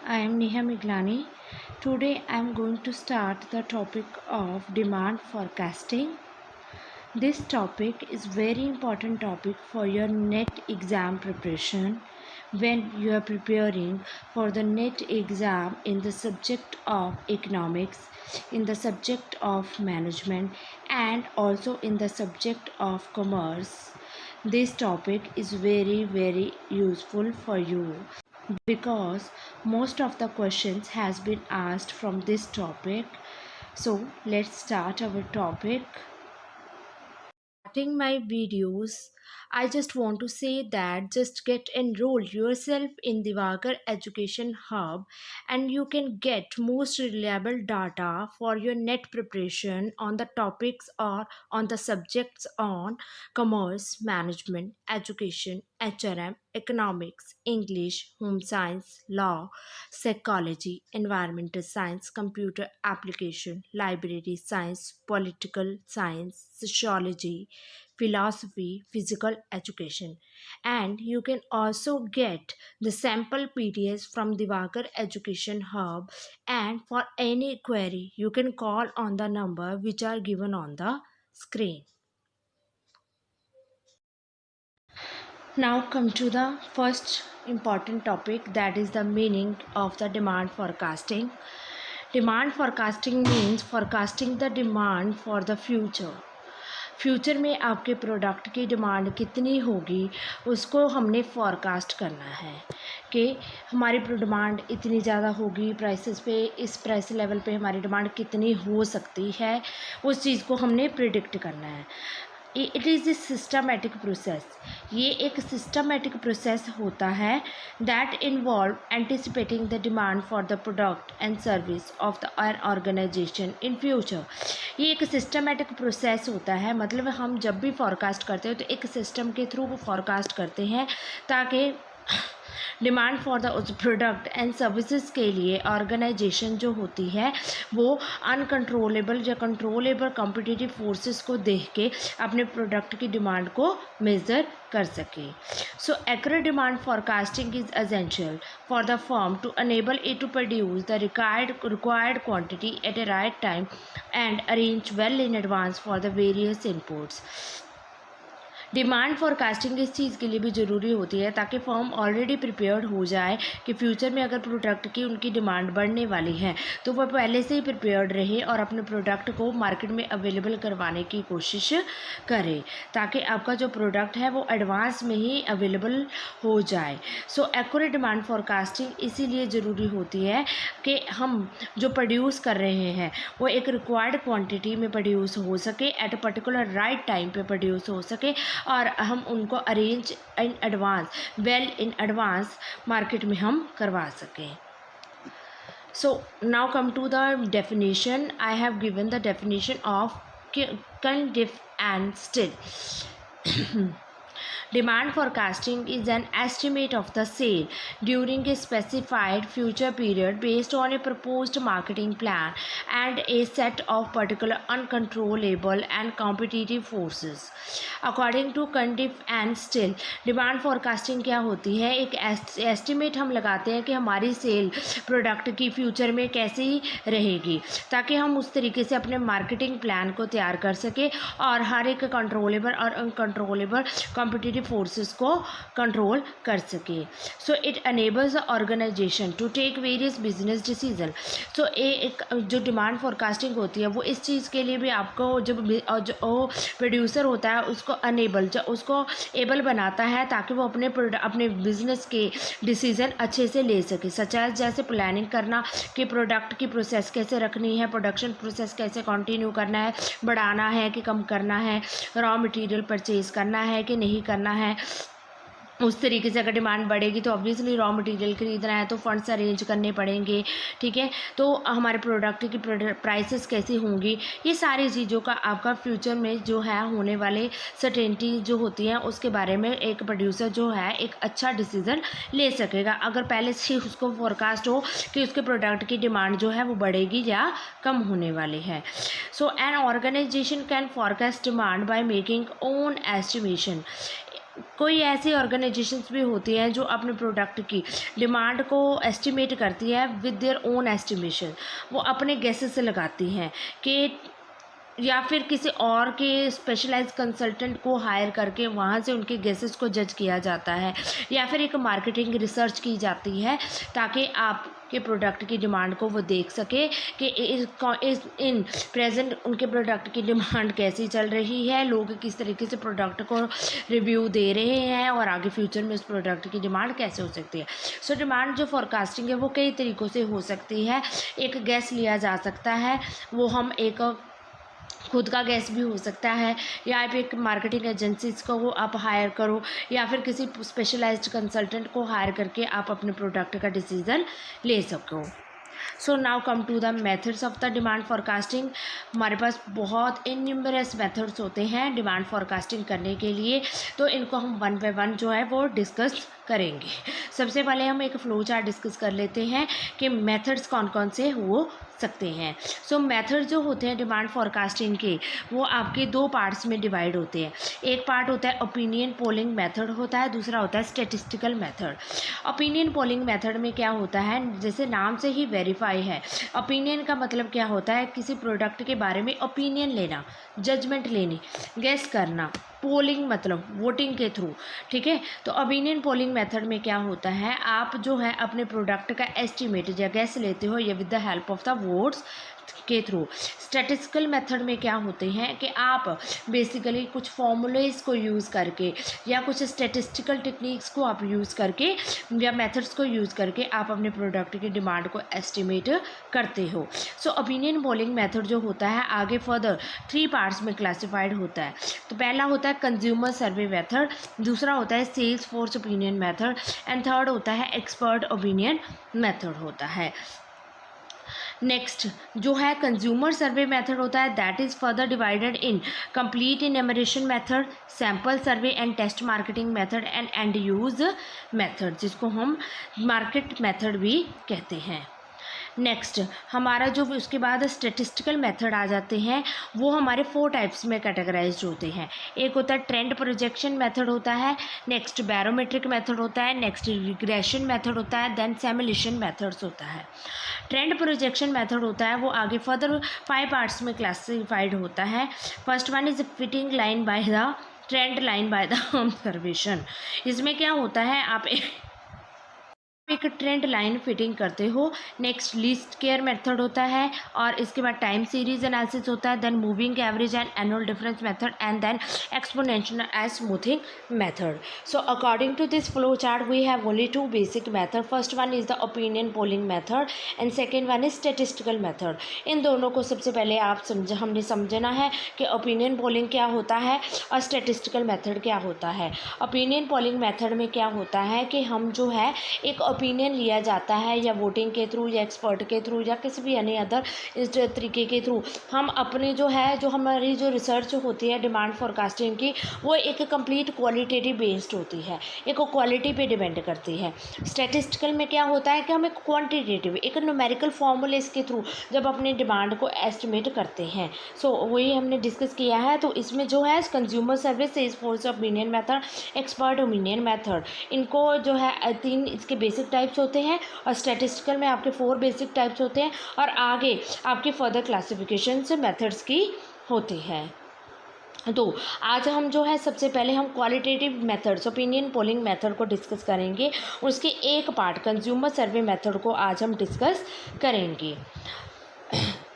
I am Neha Miglani. Today I am going to start the topic of demand forecasting. This topic is very important topic for your NET exam preparation when you are preparing for the NET exam in the subject of economics, in the subject of management, and also in the subject of commerce. This topic is very useful for you because most of the questions has been asked from this topic. So let's start our topic. Starting my videos, I just want to say that just get enrolled yourself in the Vagar Education Hub and you can get most reliable data for your net preparation on the topics or on the subjects on commerce, management, education, HRM, economics, English, home science, law, psychology, environmental science, computer application, library science, political science, sociology, philosophy, physical education. And you can also get the sample PDFs from the Vagar Education Hub. And for any query, you can call on the number which are given on the screen. Now come to the first important topic, that is the meaning of the demand forecasting. Demand forecasting means forecasting the demand for the future. Future में आपके product की demand कितनी होगी उसको हमने forecast करना है कि हमारी डिमांड इतनी ज़्यादा होगी, प्राइसेस पे इस प्राइस लेवल पे हमारी डिमांड कितनी हो सकती है, उस चीज़ को हमने प्रिडिक्ट करना है. It is a systematic process. ये एक सिस्टमेटिक प्रोसेस होता है that involve anticipating the demand for the product and service of the an organisation in future. ये एक सिस्टमेटिक प्रोसेस होता है, मतलब हम जब भी फॉरकास्ट करते हैं तो एक सिस्टम के थ्रू वो फॉरकास्ट करते हैं ताकि डिमांड फॉर द उस प्रोडक्ट एंड सर्विसेज के लिए ऑर्गेनाइजेशन जो होती है वो अनकंट्रोलेबल या कंट्रोलेबल कॉम्पिटिटिव फोर्सेस को देख के अपने प्रोडक्ट की डिमांड को मेज़र कर सके. So accurate demand forecasting is essential for the firm to enable it to produce the required quantity at a right time and arrange well in advance for the various inputs. Demand forecasting इस चीज़ के लिए भी ज़रूरी होती है ताकि firm already prepared हो जाए कि फ्यूचर में अगर प्रोडक्ट की उनकी डिमांड बढ़ने वाली है तो वह पहले से ही प्रिपेयर्ड रहे और अपने प्रोडक्ट को मार्केट में अवेलेबल करवाने की कोशिश करे ताकि आपका जो प्रोडक्ट है वो एडवांस में ही अवेलेबल हो जाए. सो एक्यूरेट डिमांड फोरकास्टिंग इसीलिए ज़रूरी होती है कि हम जो प्रोड्यूस कर रहे हैं वो एक रिक्वायर्ड क्वान्टिटी में प्रोड्यूस हो सके, at a particular right time पे प्रोड्यूस हो सके और हम उनको arrange in advance, well in advance market में हम करवा सकें. So now come to the definition. I have given the definition of कंडिफ and still. Demand forecasting is an estimate of the sale during a specified future period based on a proposed marketing plan and a set of particular uncontrollable and competitive forces. According to Cundiff and Still, demand forecasting क्या होती है? एक estimate हम लगाते हैं कि हमारी cell product की फ्यूचर में कैसी रहेगी ताकि हम उस तरीके से अपने मार्केटिंग प्लान को तैयार कर सकें और हर एक कंट्रोलेबल और अनकंट्रोलेबल कॉम्पिटिटिव फोर्सेस को कंट्रोल कर सके. So it enables the organisation to take various business decision. So एक जो डिमांड फोरकास्टिंग होती है वो इस चीज़ के लिए भी आपको जब जो प्रोड्यूसर होता है उसको अनेबल उसको एबल बनाता है ताकि वो अपने बिजनेस के डिसीज़न अच्छे से ले सके, सच एज जैसे प्लानिंग करना कि प्रोडक्ट की प्रोसेस कैसे रखनी है, प्रोडक्शन प्रोसेस कैसे कंटिन्यू करना है, बढ़ाना है कि कम करना है, रॉ मटेरियल परचेज़ करना है कि नहीं करना है. उस तरीके से अगर डिमांड बढ़ेगी तो ऑब्वियसली रॉ मटेरियल खरीदना है तो फंड्स अरेंज करने पड़ेंगे. ठीक है, तो हमारे प्रोडक्ट की प्राइसेस कैसी होंगी, ये सारी चीज़ों का आपका फ्यूचर में जो है होने वाले सर्टेनिटी जो होती हैं उसके बारे में एक प्रोड्यूसर जो है एक अच्छा डिसीज़न ले सकेगा अगर पहले से उसको फोरकास्ट हो कि उसके प्रोडक्ट की डिमांड जो है वो बढ़ेगी या कम होने वाली है. So an organisation can forecast demand by making own estimation. कोई ऐसी ऑर्गेनाइजेशंस भी होती हैं जो अपने प्रोडक्ट की डिमांड को एस्टिमेट करती है विद देयर ओन एस्टिमेशन। वो अपने गेसेस से लगाती हैं कि, या फिर किसी और के स्पेशलाइज कंसल्टेंट को हायर करके वहाँ से उनके गेसेस को जज किया जाता है, या फिर एक मार्केटिंग रिसर्च की जाती है ताकि आपके प्रोडक्ट की डिमांड को वो देख सके कि इन प्रेजेंट उनके प्रोडक्ट की डिमांड कैसी चल रही है, लोग किस तरीके से प्रोडक्ट को रिव्यू दे रहे हैं और आगे फ्यूचर में उस प्रोडक्ट की डिमांड कैसे हो सकती है। सो डिमांड जो फोरकास्टिंग है वो कई तरीक़ों से हो सकती है। एक गैस लिया जा सकता है, वो हम एक खुद का गैस भी हो सकता है, या आप एक मार्केटिंग एजेंसीज को वो आप हायर करो, या फिर किसी स्पेशलाइज्ड कंसल्टेंट को हायर करके आप अपने प्रोडक्ट का डिसीज़न ले सको। So now come to the methods of the demand forecasting. हमारे पास बहुत इन्यूमरस मेथड्स होते हैं डिमांड फॉरकास्टिंग करने के लिए, तो इनको हम वन बाय वन जो है वो डिस्कस करेंगे। सबसे पहले हम एक फ्लो चार्ट डिस्कस कर लेते हैं कि मेथड्स कौन कौन से हो सकते हैं। सो मेथड जो होते हैं डिमांड फॉरकास्टिंग के, वो आपके दो पार्ट्स में डिवाइड होते हैं। एक पार्ट होता है ओपिनियन पोलिंग मेथड होता है, दूसरा होता है statistical method. Opinion polling method में क्या होता है, जैसे नाम से ही वेरीफाई है, ओपिनियन का मतलब क्या होता है, किसी प्रोडक्ट के बारे में ओपिनियन लेना, जजमेंट लेनी, गेस करना। पोलिंग मतलब वोटिंग के थ्रू, ठीक है। तो ओपिनियन पोलिंग मेथड में क्या होता है, आप जो है अपने प्रोडक्ट का एस्टिमेट या गैस लेते हो ये with the help of the votes के थ्रू। स्टैटिस्टिकल मेथड में क्या होते हैं कि आप बेसिकली कुछ फॉर्मूलेज को यूज़ करके या कुछ स्टैटिस्टिकल टेक्निक्स को आप यूज़ करके या मेथड्स को यूज़ करके आप अपने प्रोडक्ट की डिमांड को एस्टिमेट करते हो। सो ओपिनियन पोलिंग मेथड जो होता है आगे फर्दर 3 पार्ट्स में क्लासिफाइड होता है। तो पहला होता है कंज्यूमर सर्वे मेथड, दूसरा होता है sales force opinion method, and third होता है एक्सपर्ट ओपिनियन मेथड होता है। नेक्स्ट जो है कंज्यूमर सर्वे मेथड होता है, that is further divided in complete enumeration method, sample survey and test marketing method and end use method, जिसको हम मार्केट मेथड भी कहते हैं। नेक्स्ट हमारा जो उसके बाद स्टैटिस्टिकल मेथड आ जाते हैं, वो हमारे 4 टाइप्स में कैटेगराइज्ड होते हैं। एक होता है ट्रेंड प्रोजेक्शन मेथड होता है, नेक्स्ट बैरोमेट्रिक मेथड होता है, नेक्स्ट रिग्रेशन मेथड होता है, देन सिमुलेशन मेथड्स होता है। ट्रेंड प्रोजेक्शन मेथड होता है वो आगे फर्दर 5 पार्ट्स में क्लासिफाइड होता है। First one is fitting line by the trend line by the observation. इसमें क्या होता है, आप एक ट्रेंड लाइन फिटिंग करते हो। नेक्स्ट लीस्ट केयर मेथड होता है, और इसके बाद टाइम सीरीज एनालिसिस होता है, then moving average and annual difference method, and then exponential and smoothing method. So according to this flow chart we have only 2 basic method. First one is the opinion polling method and second one is statistical method. इन दोनों को सबसे पहले हमने समझना है कि opinion polling क्या होता है और स्टैटिस्टिकल मेथड क्या होता है। ओपिनियन पोलिंग मेथड में क्या होता है कि हम जो है एक ओपिनियन लिया जाता है या वोटिंग के थ्रू या एक्सपर्ट के थ्रू या किसी भी अन्य अदर इस तरीके के थ्रू हम अपने जो है जो हमारी जो रिसर्च होती है डिमांड फॉरकास्टिंग की, वो एक कंप्लीट क्वालिटेटिव बेस्ड होती है, एक क्वालिटी पे डिपेंड करती है। स्टैटिस्टिकल में क्या होता है कि हम एक क्वांटिटेटिव एक न्यूमेरिकल फॉर्मूलेस के थ्रू जब अपने डिमांड को एस्टिमेट करते हैं। सो वही हमने डिस्कस किया है। तो इसमें जो है consumer service, sales force opinion method, expert opinion method, इनको जो है 3 इसके बेसिक टाइप्स होते हैं, और स्टैटिस्टिकल में आपके 4 बेसिक टाइप्स होते हैं, और आगे आपके फर्दर क्लासिफिकेशंस मेथड्स की होती है। तो आज हम जो है सबसे पहले हम qualitative methods opinion polling method को डिस्कस करेंगे, उसके एक पार्ट कंज्यूमर सर्वे मेथड को आज हम डिस्कस करेंगे।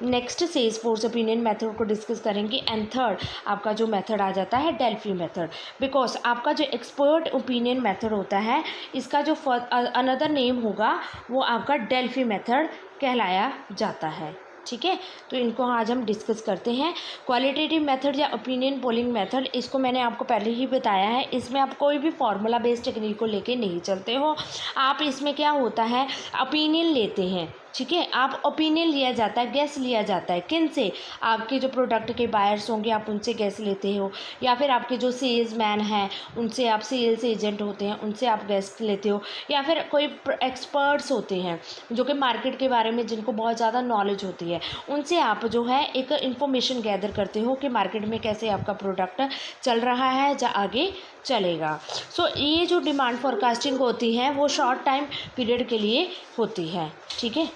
Next sales force opinion method को डिस्कस करेंगे, एंड थर्ड आपका जो मेथड आ जाता है डेल्फी मेथड। बिकॉज आपका जो एक्सपर्ट ओपिनियन मेथड होता है, इसका जो अनदर नेम होगा वो आपका डेल्फी मेथड कहलाया जाता है। ठीक है, तो इनको आज हम डिस्कस करते हैं। क्वालिटेटिव मेथड या ओपिनियन पोलिंग मेथड, इसको मैंने आपको पहले ही बताया है, इसमें आप कोई भी फार्मूला बेस्ड टेक्निक को लेके नहीं चलते हो। आप इसमें क्या होता है ओपिनियन लेते हैं, ठीक है। आप ओपिनियन लिया जाता है, गैस लिया जाता है, किन से? आपके जो प्रोडक्ट के बायर्स होंगे आप उनसे गैस लेते हो, या फिर आपके जो सेल्समैन हैं उनसे, आप सेल्स एजेंट होते हैं उनसे आप गैस लेते हो, या फिर कोई एक्सपर्ट्स होते हैं जो कि मार्केट के बारे में जिनको बहुत ज़्यादा नॉलेज होती है, उनसे आप जो है एक इन्फॉर्मेशन गैदर करते हो कि मार्केट में कैसे आपका प्रोडक्ट चल रहा है या आगे चलेगा। सो ये जो डिमांड फोरकास्टिंग होती है वो शॉर्ट टाइम पीरियड के लिए होती है। ठीक है।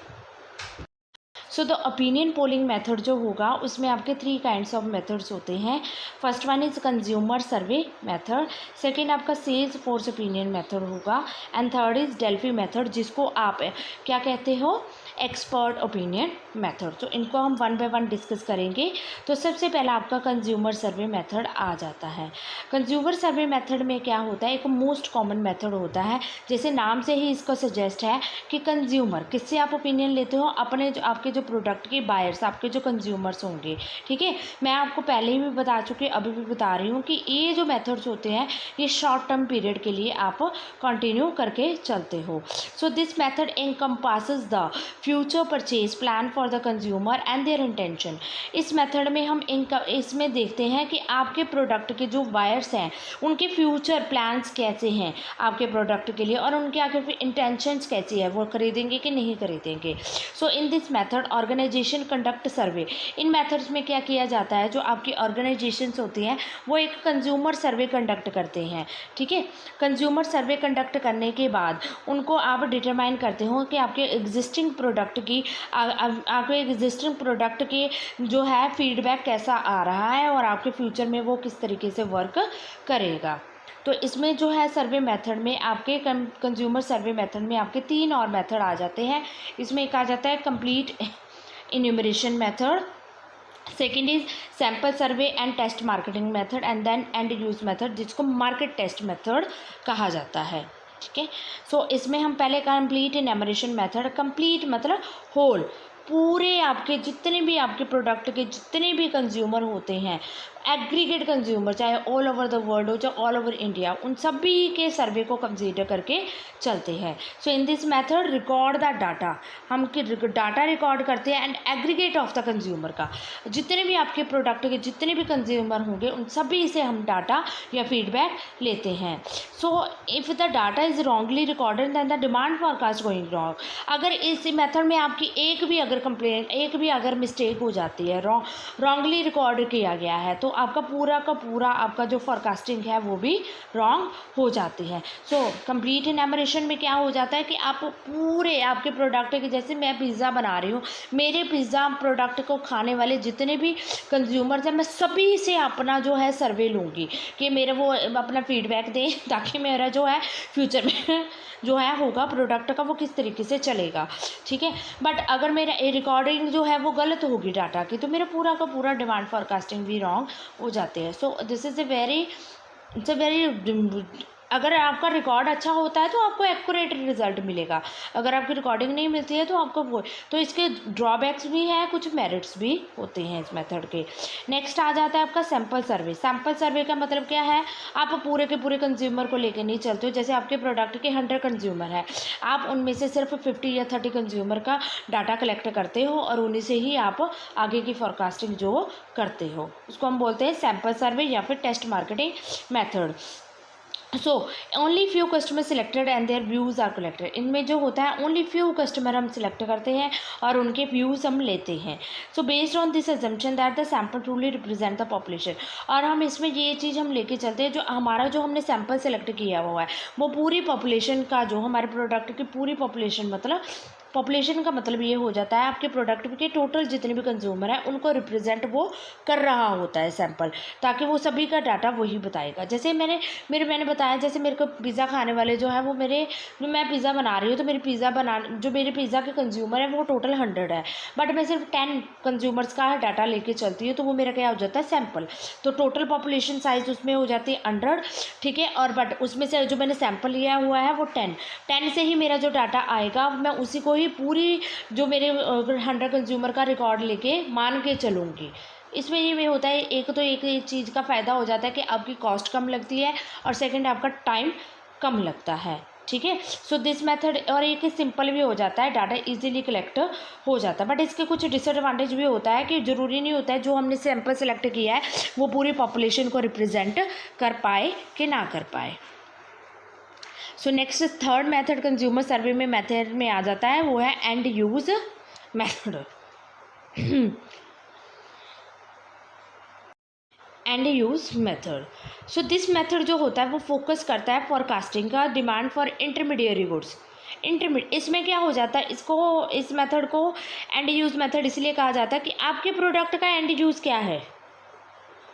So the opinion polling method जो होगा उसमें आपके 3 काइंड्स ऑफ मेथड्स होते हैं। First one is consumer survey method, second आपका सेल्स फोर्स ओपिनियन मेथड होगा, and third is Delphi method जिसको आप क्या कहते हो, एक्सपर्ट ओपिनियन मेथड। तो इनको हम वन बाय वन डिस्कस करेंगे। तो सबसे पहला आपका कंज्यूमर सर्वे मेथड आ जाता है। कंज्यूमर सर्वे मेथड में क्या होता है, एक मोस्ट कॉमन मेथड होता है, जैसे नाम से ही इसको सजेस्ट है कि कंज्यूमर, किससे आप ओपिनियन लेते हो, अपने जो आपके जो प्रोडक्ट के बायर्स, आपके जो कंज्यूमर्स होंगे। ठीक है। मैं आपको पहले ही भी बता चुकी, अभी भी बता रही हूँ कि ये जो मेथड्स होते हैं ये शॉर्ट टर्म पीरियड के लिए आप कंटिन्यू करके चलते हो। सो this method encompasses the future purchase plan for the consumer and there intention. इस मेथड में हम इसमें देखते हैं कि आपके प्रोडक्ट के जो बायर्स हैं उनके फ्यूचर प्लान्स कैसे हैं आपके प्रोडक्ट के लिए, और उनके आगे फिर इंटेंशंस कैसी है, वो खरीदेंगे कि नहीं खरीदेंगे। So in this method organisation conduct survey. इन मेथड्स में क्या किया जाता है, जो आपकी ऑर्गेनाइजेशंस होती हैं वो एक कंज्यूमर सर्वे कंडक्ट करते हैं। ठीक है। कंज्यूमर सर्वे कंडक्ट करने के बाद उनको आप डिटरमाइन करते हो कि आपके एग्जिस्टिंग प्रोडक्ट की आपके एग्जिस्टिंग प्रोडक्ट के जो है फीडबैक कैसा आ रहा है और आपके फ्यूचर में वो किस तरीके से वर्क करेगा। तो इसमें जो है सर्वे मेथड में आपके कंज्यूमर सर्वे मेथड में आपके 3 और मेथड आ जाते हैं। इसमें एक आ जाता है complete enumeration method, second is sample survey and test marketing method, and then and use method जिसको मार्केट टेस्ट मेथड कहा जाता है। ठीक है। सो इसमें हम पहले कंप्लीट इन्यूमरेशन मेथड, कंप्लीट मतलब होल, पूरे आपके जितने भी आपके प्रोडक्ट के जितने भी कंज्यूमर होते हैं, एग्रीगेट कंज्यूमर, चाहे ऑल ओवर द वर्ल्ड हो चाहे ऑल ओवर इंडिया, उन सभी के सर्वे को कंसीडर करके चलते हैं। So in this method record the data, हम डाटा रिकॉर्ड करते हैं and aggregate of the consumer का, जितने भी आपके प्रोडक्ट के जितने भी कंज्यूमर होंगे उन सभी से हम डाटा या फीडबैक लेते हैं। So if the data is wrongly recorded then the demand forecast going wrong. अगर इस मेथड में आपकी एक भी अगर मिस्टेक हो जाती है, रॉन्गली रिकॉर्ड किया गया है, तो आपका पूरा का पूरा आपका जो फोरकास्टिंग है वो भी रॉन्ग हो जाती है। सो कंप्लीट इन्यूमरेशन में क्या हो जाता है कि आप पूरे आपके प्रोडक्ट के, जैसे मैं पिज़्ज़ा बना रही हूँ, मेरे पिज़्ज़ा प्रोडक्ट को खाने वाले जितने भी कंज्यूमर्स हैं मैं सभी से अपना जो है सर्वे लूँगी कि मेरे वो अपना फीडबैक दें, ताकि मेरा जो है फ्यूचर में जो है होगा प्रोडक्ट का वो किस तरीके से चलेगा। ठीक है। बट अगर मेरा रिकॉर्डिंग जो है वो गलत होगी डाटा की, तो मेरा पूरा का पूरा डिमांड फॉरकास्टिंग भी रॉन्ग हो जाते हैं। सो this is it's a very अगर आपका रिकॉर्ड अच्छा होता है तो आपको एक्यूरेट रिजल्ट मिलेगा, अगर आपकी रिकॉर्डिंग नहीं मिलती है तो आपको वो, तो इसके ड्रॉबैक्स भी हैं, कुछ मेरिट्स भी होते हैं इस मेथड के। नेक्स्ट आ जाता है आपका सैम्पल सर्वे। सैम्पल सर्वे का मतलब क्या है, आप पूरे के पूरे कंज्यूमर को लेकर नहीं चलते हो। जैसे आपके प्रोडक्ट के 100 कंज्यूमर है, आप उनमें से सिर्फ 50 या 30 कंज्यूमर का डाटा कलेक्ट करते हो और उन्हीं से ही आप आगे की फोरकास्टिंग जो करते हो उसको हम बोलते हैं सैम्पल सर्वे या फिर test marketing method. So only few customer selected and their views are collected. इनमें जो होता है ओनली फ्यू कस्टमर हम सिलेक्ट करते हैं और उनके व्यूज़ हम लेते हैं। So based on this assumption that the sample truly represent the population. और हम इसमें ये चीज़ हम लेके चलते हैं, जो हमारा जो हमने सैम्पल सेलेक्ट किया हुआ है वो पूरी पॉपुलेशन का, जो हमारे प्रोडक्ट की पूरी पॉपुलेशन, मतलब पॉपुलेशन का मतलब ये हो जाता है आपके प्रोडक्ट के टोटल जितने भी कंज्यूमर हैं उनको रिप्रेजेंट वो कर रहा होता है सैंपल, ताकि वो सभी का डाटा वही बताएगा। जैसे मैंने बताया, जैसे मेरे को पिज़्ज़ा खाने वाले जो है वो मैं पिज़्ज़ा बना रही हूँ, तो जो मेरे पिज़्ज़ा के कंज्यूमर है वो टोटल 100 है, बट मैं सिर्फ 10 कंज्यूमर्स का डाटा लेके चलती हूँ, तो वो मेरा क्या हो जाता है सैंपल। तो टोटल पॉपुलेशन साइज उसमें हो जाती है 100। ठीक है। और बट उसमें से जो मैंने सैंपल लिया हुआ है वो 10 से ही मेरा जो डाटा आएगा मैं उसी को पूरी जो मेरे 100 कंज्यूमर का रिकॉर्ड लेके मान के चलूँगी। इसमें ये होता है, एक चीज़ का फ़ायदा हो जाता है कि आपकी कॉस्ट कम लगती है और सेकंड आपका टाइम कम लगता है। ठीक है। सो दिस मेथड, और एक सिंपल भी हो जाता है, डाटा इजीली कलेक्ट हो जाता है। बट इसके कुछ डिसएडवांटेज भी होता है कि ज़रूरी नहीं होता है जो हमने सैंपल सेलेक्ट किया है वो पूरी पॉपुलेशन को रिप्रेजेंट कर पाए कि ना कर पाए। So next third method consumer survey में मेथड में आ जाता है, वो है end use method. End use method. So this method जो होता है वो फोकस करता है फॉरकास्टिंग का डिमांड फॉर इंटरमीडिएरी गुड्स। इसमें क्या हो जाता है, इस मेथड को एंड यूज मेथड इसलिए कहा जाता है कि आपके प्रोडक्ट का एंड यूज क्या है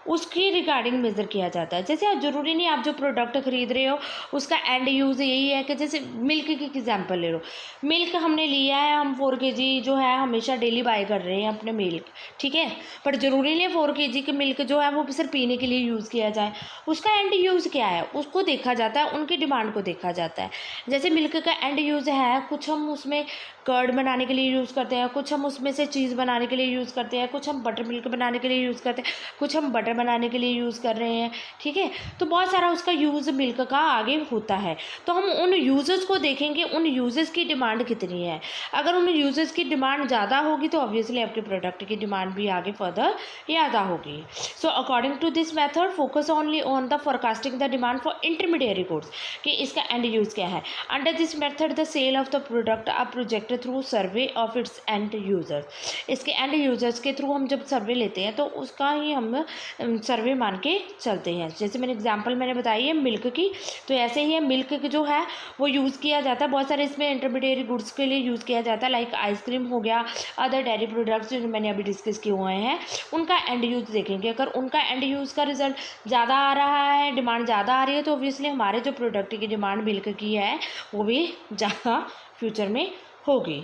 उसकी रिगार्डिंग मेज़र किया जाता है। जैसे आप ज़रूरी नहीं आप जो प्रोडक्ट खरीद रहे हो उसका एंड यूज़ यही है कि जैसे मिल्क की एग्जांपल ले लो, मिल्क हमने लिया है, हम 4 kg जो है हमेशा डेली बाय कर रहे हैं अपने मिल्क, ठीक है। पर ज़रूरी नहीं है 4 kg के मिल्क जो है वो सिर्फ पीने के लिए यूज़ किया जाए, उसका एंड यूज़ क्या है उसको देखा जाता है, उनकी डिमांड को देखा जाता है। जैसे मिल्क का एंड यूज़ है, कुछ हम उसमें कर्ड बनाने के लिए यूज़ करते हैं, कुछ हम उसमें से चीज़ बनाने के लिए यूज़ करते हैं, कुछ हम बटर मिल्क बनाने के लिए यूज़ करते हैं, कुछ हम बटर बनाने के लिए यूज़ कर रहे हैं, ठीक है। तो बहुत सारा उसका यूज़ मिल्क का आगे होता है। तो हम उन यूज़र्स को देखेंगे, उन यूज़र्स की डिमांड कितनी है। अगर उन यूज़र्स की डिमांड ज़्यादा होगी तो ऑब्वियसली आपके प्रोडक्ट की डिमांड भी आगे फर्दर ज़्यादा होगी। So according to this method focus only on the forecasting the demand for intermediary goods, कि इसका एंड यूज़ क्या है। Under this method the sale of the product are projected through survey of its end users. इसके end users के through हम जब सर्वे लेते हैं तो उसका ही हम सर्वे मान के चलते हैं। जैसे एग्जांपल मैंने बताई है मिल्क की, तो ऐसे ही है मिल्क जो है वो यूज़ किया जाता है बहुत सारे इसमें इंटरमीडिएट गुड्स के लिए यूज़ किया जाता है, लाइक आइसक्रीम हो गया, अदर डेयरी प्रोडक्ट्स जो मैंने अभी डिस्कस किए हुए हैं उनका एंड यूज़ देखेंगे। अगर उनका एंड यूज़ का रिजल्ट ज़्यादा आ रहा है, डिमांड ज़्यादा आ रही है, तो ऑब्वियसली हमारे जो प्रोडक्ट की डिमांड मिल्क की है वो भी ज़्यादा फ्यूचर में होगी।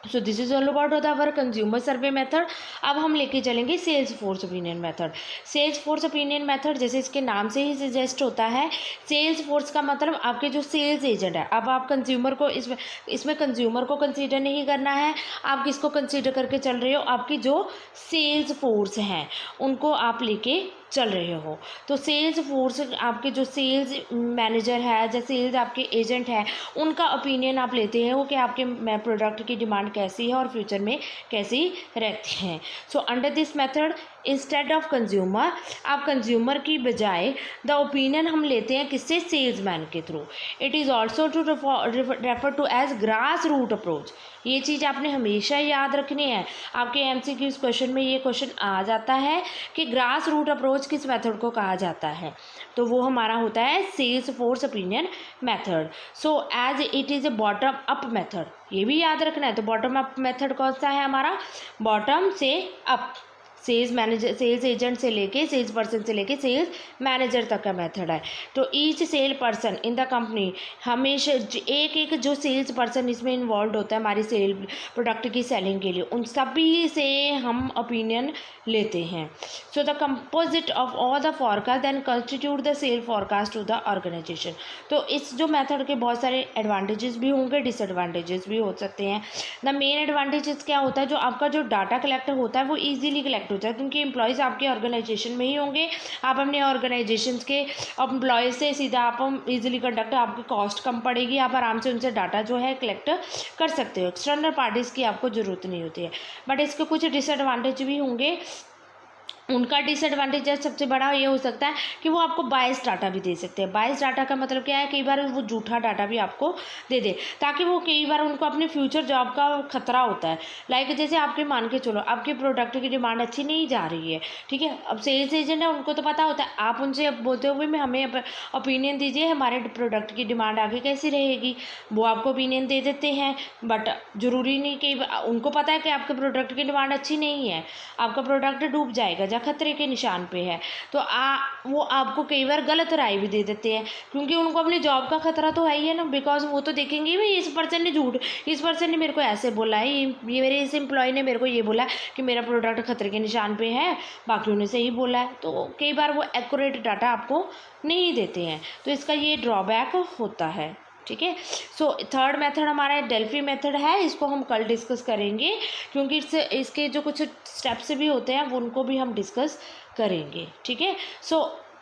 So this is all about our consumer survey method. अब हम लेके चलेंगे sales force opinion method. Sales force opinion method जैसे इसके नाम से ही सजेस्ट होता है, सेल्स फोर्स का मतलब आपके जो सेल्स एजेंट है। अब आप कंज्यूमर को इसमें कंज्यूमर को कंसीडर नहीं करना है, आप किसको कंसीडर करके चल रहे हो, आपकी जो सेल्स फोर्स हैं उनको आप लेके चल रहे हो। तो सेल्स फोर्स आपके जो सेल्स मैनेजर है या सेल्स आपके एजेंट है उनका ओपिनियन आप लेते हैं वो कि आपके प्रोडक्ट की डिमांड कैसी है और फ्यूचर में कैसी रहती है। So under this method instead of consumer, आप कंज्यूमर की बजाय द ओपिनियन हम लेते हैं किससे, सेल्समैन के through. It is also to refer to as grass root approach. ये चीज़ आपने हमेशा याद रखनी है, आपके एमसीक्यूज क्वेश्चन में ये क्वेश्चन आ जाता है कि ग्रास रूट अप्रोच किस मेथड को कहा जाता है, तो वो हमारा होता है sales force opinion method. So as it is a bottom up method, ये भी याद रखना है। तो बॉटम अप मेथड कौन सा है हमारा, बॉटम से up, sales manager, sales agent से लेके सेल्स पर्सन से लेके सेल्स मैनेजर तक का मेथड है। तो each cell person in the company, हमेशा एक एक जो सेल्स पर्सन इसमें इन्वॉल्व होता है हमारी सेल प्रोडक्ट की सेलिंग के लिए, उन सभी से हम ओपिनियन लेते हैं। So the composite of all the forecast than constitute the sale forecast to the organisation. तो इस जो मेथड के बहुत सारे एडवांटेजेस भी होंगे, डिसएडवांटेजेस भी हो सकते हैं। द मेन एडवांटेजेस क्या होता है, जो आपका जो डाटा कलेक्ट होता है वो ईजिली कलेक्ट होता है क्योंकि एम्प्लॉयज़ आपके ऑर्गेनाइजेशन में ही होंगे। आप अपने ऑर्गेनाइजेशन के एम्प्लॉयज़ से सीधा आप इजीली कंडक्ट, आपकी कॉस्ट कम पड़ेगी, आप आराम से उनसे डाटा जो है कलेक्ट कर सकते हो। एक्सटर्नल पार्टीज़ की आपको ज़रूरत नहीं होती है। बट इसके कुछ डिसएडवांटेज भी होंगे। उनका डिसएडवांटेज सबसे बड़ा ये हो सकता है कि वो आपको बायस डाटा भी दे सकते हैं। बायस डाटा का मतलब क्या है, कई बार वो झूठा डाटा भी आपको दे दे, ताकि वो कई बार उनको अपने फ्यूचर जॉब का खतरा होता है। लाइक जैसे आपके मान के चलो आपके प्रोडक्ट की डिमांड अच्छी नहीं जा रही है, ठीक है। अब सेल्स एजेंट है, उनको तो पता होता है, आप उनसे अब बोलते हो भाई हमें ओपिनियन दीजिए हमारे प्रोडक्ट की डिमांड आगे कैसी रहेगी, वो आपको ओपिनियन दे देते हैं। बट ज़रूरी नहीं कि उनको पता है कि आपके प्रोडक्ट की डिमांड अच्छी नहीं है, आपका प्रोडक्ट डूब जाएगा, खतरे के निशान पे है, तो वो आपको कई बार गलत राय भी दे देते हैं क्योंकि उनको अपनी जॉब का खतरा तो है ही है ना। बिकॉज वो तो देखेंगे भाई इस पर्सन ने झूठ, इस पर्सन ने मेरे को ऐसे बोला है, ये मेरे इस एम्प्लॉय ने मेरे को ये बोला कि मेरा प्रोडक्ट खतरे के निशान पे है, बाकियों ने सही बोला है। तो कई बार वो एक्यूरेट डाटा आपको नहीं देते हैं, तो इसका ये ड्रॉबैक होता है, ठीक है। सो थर्ड मेथड हमारा डेल्फी मेथड है, इसको हम कल डिस्कस करेंगे क्योंकि इसके जो कुछ स्टेप्स भी होते हैं वो उनको भी हम डिस्कस करेंगे, ठीक है। So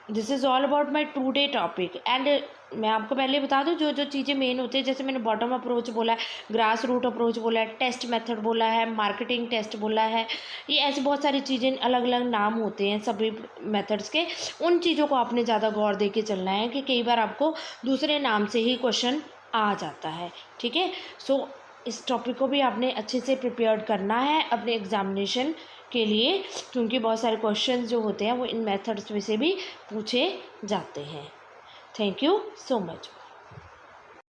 this is all about my today topic. And मैं आपको पहले बता दूं, जो जो चीज़ें मेन होती है, जैसे मैंने बॉटम अप्रोच बोला है, ग्रास रूट अप्रोच बोला है, टेस्ट मेथड बोला है, मार्केटिंग टेस्ट बोला है, ये ऐसी बहुत सारी चीज़ें, अलग अलग नाम होते हैं सभी मेथड्स के। उन चीज़ों को आपने ज़्यादा गौर दे के चलना है कि कई बार आपको दूसरे नाम से ही क्वेश्चन आ जाता है। ठीक है, सो इस टॉपिक को भी आपने अच्छे से प्रिपेयर करना है अपने एग्जामिनेशन के लिए, क्योंकि बहुत सारे क्वेश्चन जो होते हैं वो इन मेथड्स में से भी पूछे जाते हैं। Thank you so much.